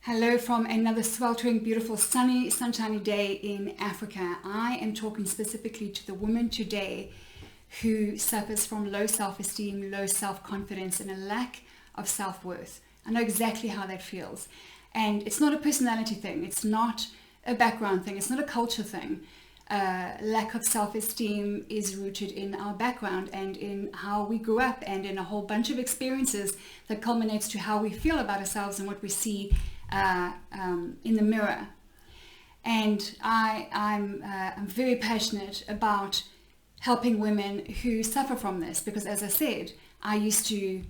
Hello from another sweltering, beautiful, sunny, sunshiny day in Africa. I am talking specifically to the woman today who suffers from low self-esteem, low self-confidence, and a lack of self-worth. I know exactly how that feels. And it's not a personality thing. It's not a background thing. It's not a culture thing. Lack of self-esteem is rooted in our background and in how we grew up and in a whole bunch of experiences that culminates to how we feel about ourselves and what we see in the mirror. And I'm very passionate about helping women who suffer from this, because as I said, I used to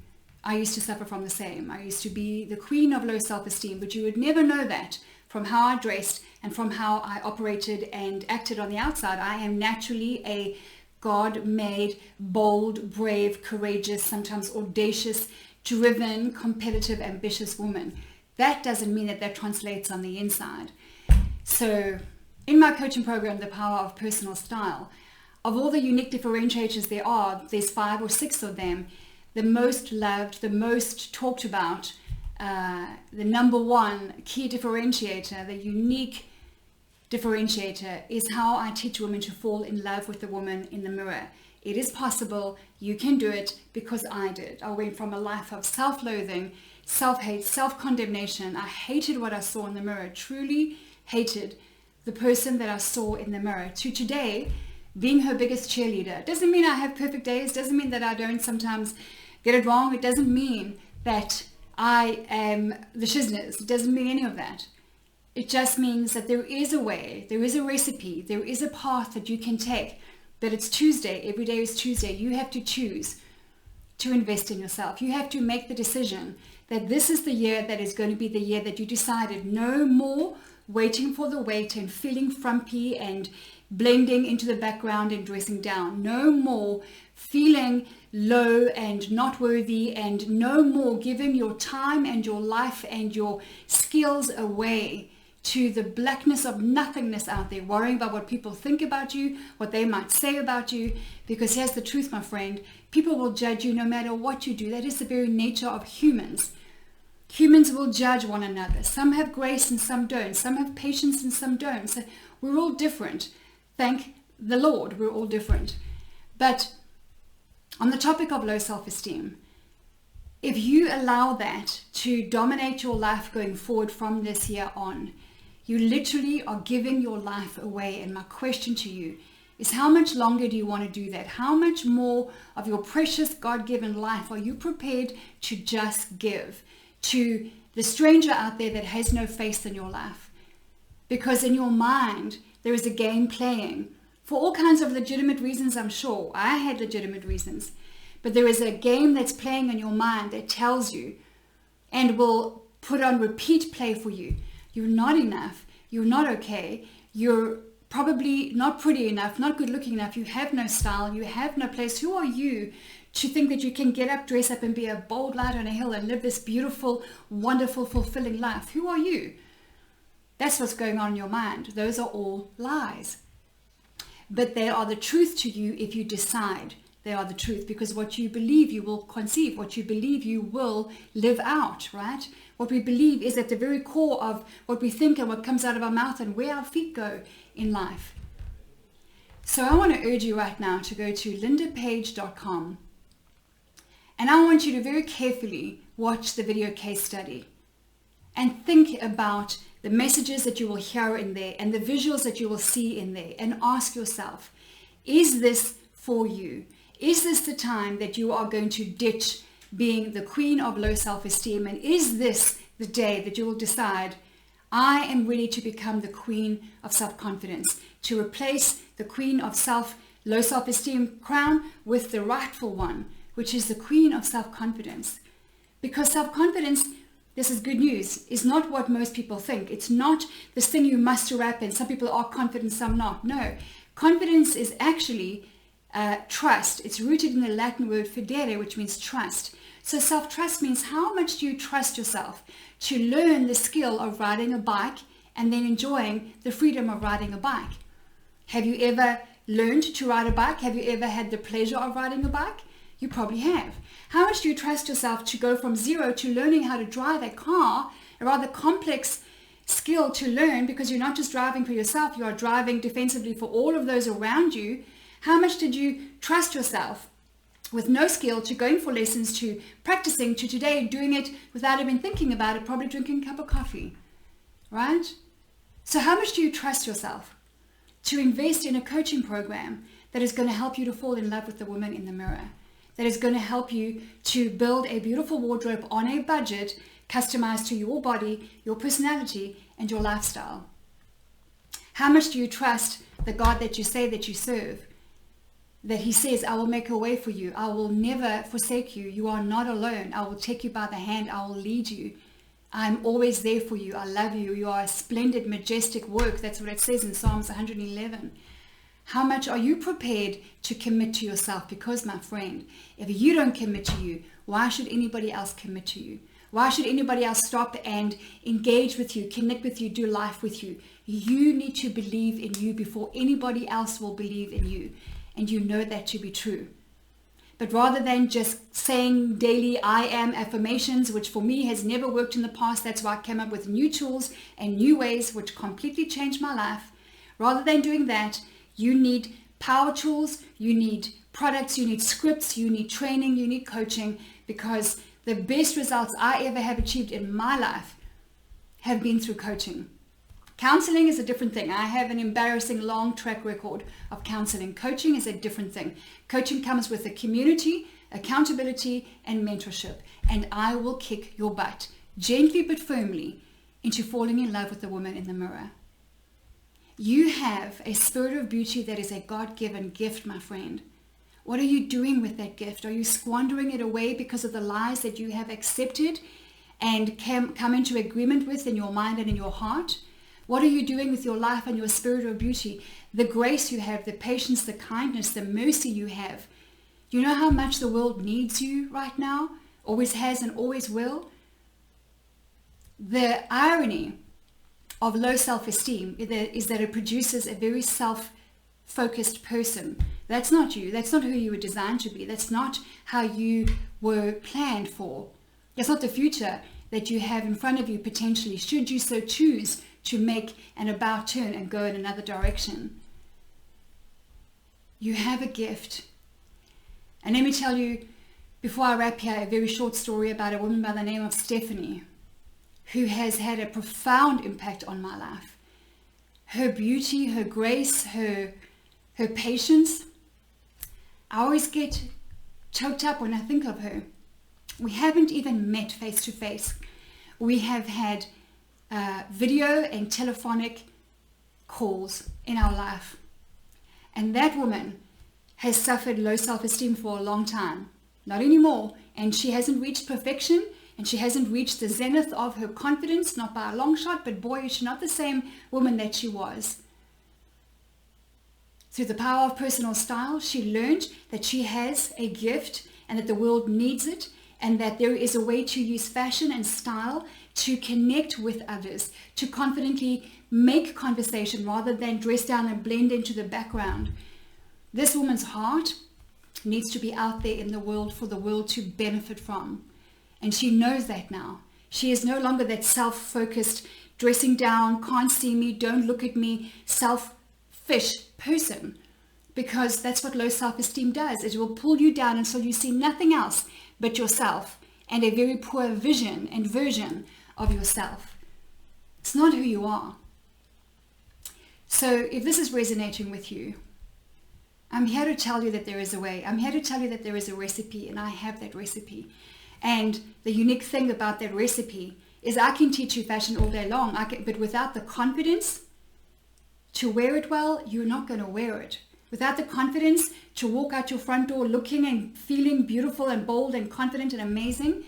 suffer from the same. I used to be the queen of low self-esteem, but you would never know that from how I dressed and from how I operated and acted on the outside. I am naturally a God-made, bold, brave, courageous, sometimes audacious, driven, competitive, ambitious woman. That doesn't mean that translates on the inside. So in my coaching program, The Power of Personal Style, of all the unique differentiators there's 5 or 6 of them. The most loved, the most talked about, the number one key differentiator, the unique differentiator, is how I teach women to fall in love with the woman in the mirror. It is possible. You can do it, because I did. I went from a life of self-loathing, self-hate, self-condemnation. I hated what I saw in the mirror, truly hated the person that I saw in the mirror, to today being her biggest cheerleader. Doesn't mean I have perfect days, doesn't mean that I don't sometimes get it wrong. It doesn't mean that I am the shizness. It doesn't mean any of that. It just means that there is a way, there is a recipe, there is a path that you can take. But it's Tuesday, every day is Tuesday. You have to choose to invest in yourself. You have to make the decision that this is the year that is going to be the year that you decided no more waiting for the wait and feeling frumpy and blending into the background and dressing down. No more feeling low and not worthy, and no more giving your time and your life and your skills away to the blackness of nothingness out there, worrying about what people think about you, what they might say about you. Because here's the truth, my friend, people will judge you no matter what you do. That is the very nature of humans. Humans will judge one another. Some have grace and some don't. Some have patience and some don't. So we're all different. Thank the Lord, we're all different. But on the topic of low self-esteem, if you allow that to dominate your life going forward from this year on, you literally are giving your life away. And my question to you is, how much longer do you want to do that? How much more of your precious God-given life are you prepared to just give to the stranger out there that has no face in your life? Because in your mind, there is a game playing for all kinds of legitimate reasons. I'm sure I had legitimate reasons, but there is a game that's playing in your mind that tells you and will put on repeat play for you. You're not enough. You're not okay. You're probably not pretty enough, not good looking enough. You have no style. You have no place. Who are you to think that you can get up, dress up, and be a bold light on a hill and live this beautiful, wonderful, fulfilling life? Who are you? That's what's going on in your mind. Those are all lies. But they are the truth to you if you decide they are the truth, because what you believe you will conceive, what you believe you will live out, right? What we believe is at the very core of what we think and what comes out of our mouth and where our feet go in life. So I want to urge you right now to go to lindapage.com, and I want you to very carefully watch the video case study and think about the messages that you will hear in there and the visuals that you will see in there, and ask yourself, is this for you? Is this the time that you are going to ditch being the queen of low self-esteem? And is this the day that you will decide, I am ready to become the queen of self-confidence, to replace the queen of low self-esteem crown with the rightful one, which is the queen of self-confidence? Because self-confidence, this is good news, is not what most people think. It's not this thing you muster up and some people are confident, some not. No, confidence is actually trust. It's rooted in the Latin word fidere, which means trust. So self-trust means, how much do you trust yourself to learn the skill of riding a bike and then enjoying the freedom of riding a bike? Have you ever learned to ride a bike? Have you ever had the pleasure of riding a bike? You probably have. How much do you trust yourself to go from zero to learning how to drive a car a rather complex skill to learn, because you're not just driving for yourself, you are driving defensively for all of those around you. How much did you trust yourself with no skill to going for lessons, to practicing, to today doing it without even thinking about it, probably drinking a cup of coffee, right? So how much do you trust yourself to invest in a coaching program that is going to help you to fall in love with the woman in the mirror, that is going to help you to build a beautiful wardrobe on a budget, customized to your body, your personality, and your lifestyle? How much do you trust the God that you say that you serve, that he says, I will make a way for you, I will never forsake you, you are not alone, I will take you by the hand, I will lead you, I'm always there for you, I love you, you are a splendid, majestic work. That's what it says in Psalms 111. How much are you prepared to commit to yourself? Because, my friend, if you don't commit to you, why should anybody else commit to you? Why should anybody else stop and engage with you, connect with you, do life with you? You need to believe in you before anybody else will believe in you. And you know that to be true. But rather than just saying daily I am affirmations, which for me has never worked in the past, that's why I came up with new tools and new ways which completely changed my life. Rather than doing that, you need power tools, you need products, you need scripts, you need training, you need coaching, because the best results I ever have achieved in my life have been through coaching. Counseling is a different thing. I have an embarrassing long track record of counseling. Coaching is a different thing. Coaching comes with a community, accountability, and mentorship. And I will kick your butt, gently but firmly, into falling in love with the woman in the mirror. You have a spirit of beauty that is a God-given gift, my friend. What are you doing with that gift? Are you squandering it away because of the lies that you have accepted and come into agreement with in your mind and in your heart? What are you doing with your life and your spirit of beauty? The grace you have, the patience, the kindness, the mercy you have. You know how much the world needs you right now? Always has and always will. The irony of low self-esteem is that it produces a very self-focused person. That's not you. That's not who you were designed to be. That's not how you were planned for. That's not the future that you have in front of you potentially, should you so choose to make an about turn and go in another direction. You have a gift. And let me tell you, before I wrap here, a very short story about a woman by the name of Stephanie, who has had a profound impact on my life. Her beauty, her grace, her patience. I always get choked up when I think of her. We haven't even met face to face. We have had video and telephonic calls in our life. And that woman has suffered low self-esteem for a long time. Not anymore. And she hasn't reached perfection, and she hasn't reached the zenith of her confidence, not by a long shot, but boy, is she not the same woman that she was. Through the power of personal style, she learned that she has a gift and that the world needs it, and that there is a way to use fashion and style to connect with others, to confidently make conversation rather than dress down and blend into the background. This woman's heart needs to be out there in the world for the world to benefit from. And she knows that now. She is no longer that self-focused, dressing down, can't see me, don't look at me, selfish person. Because that's what low self-esteem does. It will pull you down until you see nothing else but yourself and a very poor vision and version of yourself. It's not who you are. So if this is resonating with you, I'm here to tell you that there is a way. I'm here to tell you that there is a recipe, and I have that recipe. And the unique thing about that recipe is I can teach you fashion all day long, but without the confidence to wear it well, you're not going to wear it. Without the confidence to walk out your front door looking and feeling beautiful and bold and confident and amazing,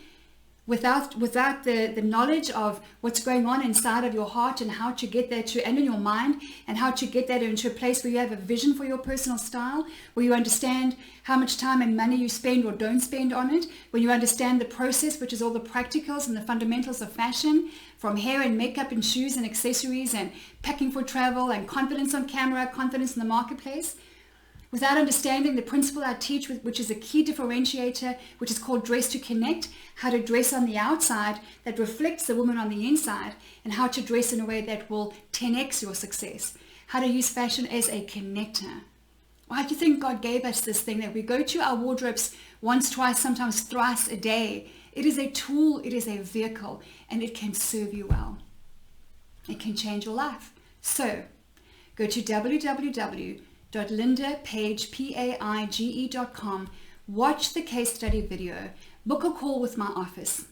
without the knowledge of what's going on inside of your heart and how to get that and in your mind, and how to get that into a place where you have a vision for your personal style, where you understand how much time and money you spend or don't spend on it, when you understand the process, which is all the practicals and the fundamentals of fashion, from hair and makeup and shoes and accessories and packing for travel and confidence on camera, confidence in the marketplace. without understanding the principle I teach, which is a key differentiator, which is called dress to connect, how to dress on the outside that reflects the woman on the inside, and how to dress in a way that will 10x your success, how to use fashion as a connector. Why do you think God gave us this thing that we go to our wardrobes once, twice, sometimes thrice a day? It is a tool, it is a vehicle, and it can serve you well. It can change your life. So go to www.lindapaige.com, watch the case study video, book a call with my office,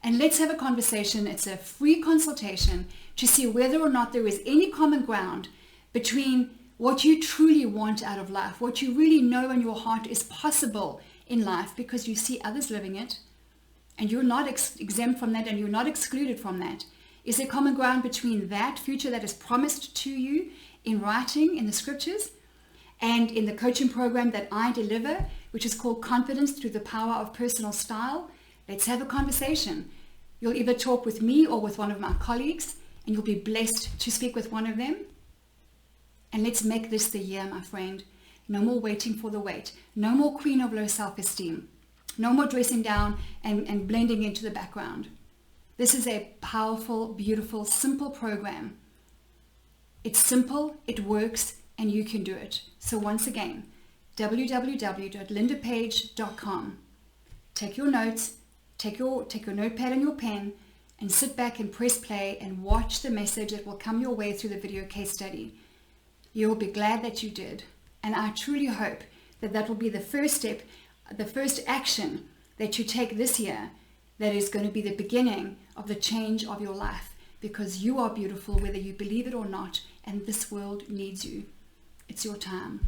and let's have a conversation. It's a free consultation to see whether or not there is any common ground between what you truly want out of life, what you really know in your heart is possible in life because you see others living it, and you're not exempt from that, and you're not excluded from that. Is there common ground between that future that is promised to you in writing, in the scriptures, and in the coaching program that I deliver, which is called Confidence Through the Power of Personal Style? Let's have a conversation. You'll either talk with me or with one of my colleagues, and you'll be blessed to speak with one of them. And let's make this the year, my friend. No more waiting for the wait. No more queen of low self-esteem. No more dressing down and blending into the background. This is a powerful, beautiful, simple program. It's simple, it works, and you can do it. So once again, www.lindapage.com. Take your notes, take your notepad and your pen, and sit back and press play and watch the message that will come your way through the video case study. You'll be glad that you did. And I truly hope that that will be the first step, the first action that you take this year that is going to be the beginning of the change of your life, because you are beautiful whether you believe it or not, and this world needs you. It's your time.